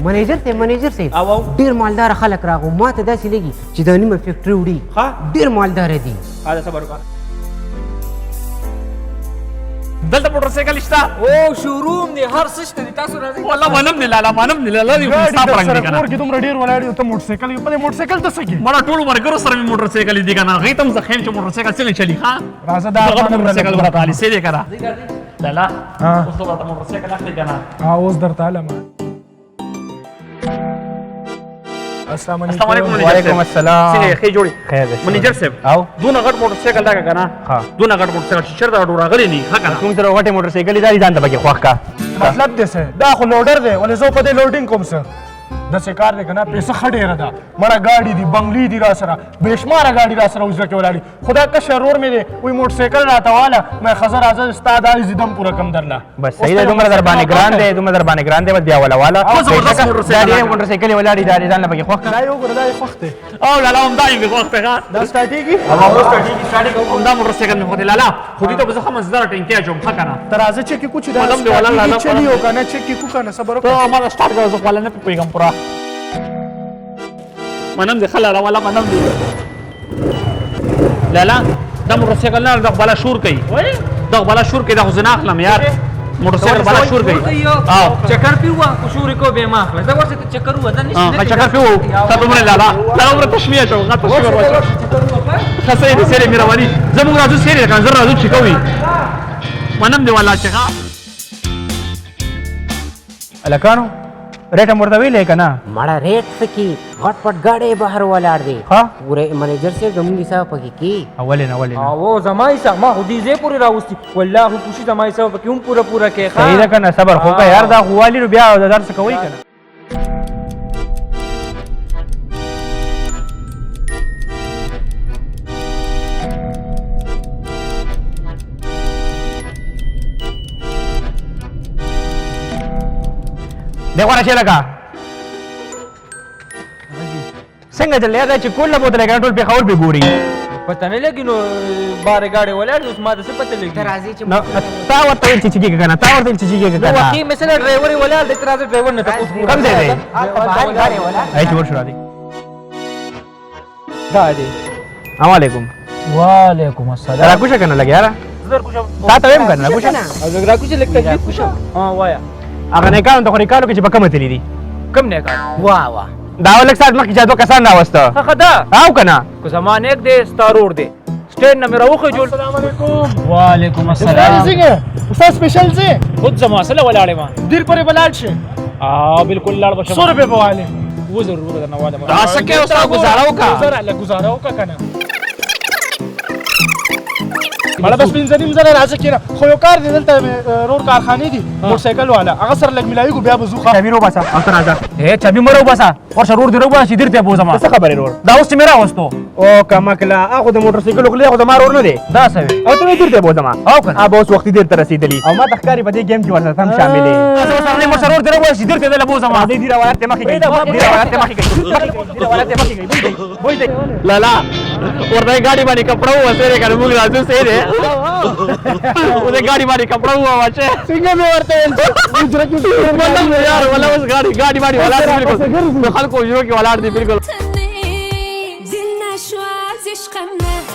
منیجر صاحب ډیر مالدار خلک راغو ما ته داسې لګي چې دا نیمه فیکټري وړي ډیر مالدار دي صبر وکړه دلته موټر سایکل شته او شوروم دی هر څه شته تاسو راځئ والله منم نه لاله دی صاحب رنگ دی کنه ورګه دومره ډیر ولاړ ته موټر سایکل په موټر سایکل ته سګي مړه ټول مرګرو سره موټر سایکل دی کنه غي تم زخم چې موټر سایکل څنګه چلی ها راځه دا موټر سایکل ورته علي سي دی کنه لاله اوس ته موټر سایکل اخلي کنه اوس درته علم السلام علیکم وعلیکم السلام سینه خې جوړي خیر ده منیجر صاحب او دونه غټ موټر سایکل دا کنه ها دونه غټ موټر سایکل چې چرته ډور غلي نه ها کنه کوم سره غټه موټر سایکل دی ځان ته پکې خوښ کا مطلب دې څه دا خو لوډر دی ولې زه په دې لوډینګ کوم څه د څه کار دی کنه پیسې خډېره ده مړه ګاډي دی بنگلي دی را سره بېشماره ګاډي را سره اوس کې ولاړي خدا کا شرور مې دی وای موټر سایکل راته والا مې خزر اعظم استاد علی زیدم پورا کم درلا بس صحیح ده دومره در باندې ګران دی بس بیا والا دا موټر سایکل ولاړي دا ځان ته پکې خوښ کا دا یو ګره دا وخت دی او لاله هم دای می وخت ښه دا سټارټیږي او سټارټ کوم دا موټر سایکل مخ لاله خو دې ته به زه مزدار ټینګه جوړ ښه کنه ترازه چې کې کچھ دا ملم دی ولا لاله چلیو کنه چې کې کو کنه صبر ته ما سٹارټ کړو زه خپل نه پیغام پورا منم دي خلاله ولا منم دي لاله دا موټر سایکل نه د بلا شور کوي دا بلا شور کوي دا خو زنه اخلم یار موټر سایکل بلا شور کوي او چکر پیوا کو شور کو به ما اخله دا ورته چکر و دا نشته چکر پیو ته عمر لاله عمر تشمیه شو غا تشمیه ورته خسې دې سره میروانی زموږ راځو سره کان زر راځو چې کوي منم دي ولا چغا الکانو ریټ مرته ویلې کنه مړه ریټ سکی غټ پټ گاډي بهر ولاړ دی ها پوره منیجر سے زمونږ حساب پکې کی اولین او زمای سا ما خودي زه پوری راوستي والله خوشي زمای سا پکې هم پورا کې صحیح ده کنه صبر خو یار دا غوالی رو بیا د درس کوي کنه देखो ना चलेगा څنګه چلے دا چې کوله بوتل کې ټول په خور به ګوري پته نه لګي نو بار گاډي ولاړ اوس ما د څه پته لګي راځي چې تا ورته چې چې کنه تا ورته چې چې کنه واقعي مثلا ډرایور ولاړ د ترازه ډرایور نه تاسو کم دی دی بهر گاډي ولا ای جوړ شو راځي گاډي السلام علیکم وعلیکم السلام را کوشه کنه لګ یار زر کوشه تا ته هم کنه کوشه او زر کوشه لیک تکلیف کوشه ها وایا هغه نه کارو ته خو ریکارو کې چې بکمه تللی دي کم نه کار واه دا ولک سات مخکې چې دوه کسان راوسته خدا او کنه کو زمان ایک دے ستارور دے سٹینڈ نہ میرا اوخه جوړ السلام علیکم وعلیکم السلام استاد سپیشل سے خود زما سره ولاړې ما دیر پر بلال شه بالکل لاړ بشه 100 روپے بواله وہ ضرور کرنا والا دا سکه اوس گزارو کا گزارو کا کنه مړه بس پینځه نیم زره راځه کینه خو یو کار دی دلته رور کارخانه دي موټر سایکل والا هغه سره لګ ملایي کو بیا بزوخه چابي رو باسا او تر راځه اے چابي مرو باسا اور شرور دی رو باسا درته بوزما څه خبره رور دا اوس میرا وستو او کما کلا هغه د موټر سایکل خو له خو د مارور نه دی دا سوي او ته درته بوزما او کنه اب اوس وخت دیر تر رسیدلی او ما تخکاری په دې گیم کې ورته هم شاملې تاسو سره مو شرور دی رو باسا درته د بوزما دې دی روایت ته مخې گئی دی روایت ته مخې گئی دی روایت ته مخې گئی وای دی لالا ورته गाड़ी باندې کپڑا وسره کړه موږ راځو سره उधर गाड़ी वाड़ी कपड़ा हुआ वाचे څنګه مې ورته मतलब यार वाला उस गाड़ी वाड़ी वाला बिल्कुल خلکو یو کې ولاړ دي بالکل زلنا شو عزيز قمنا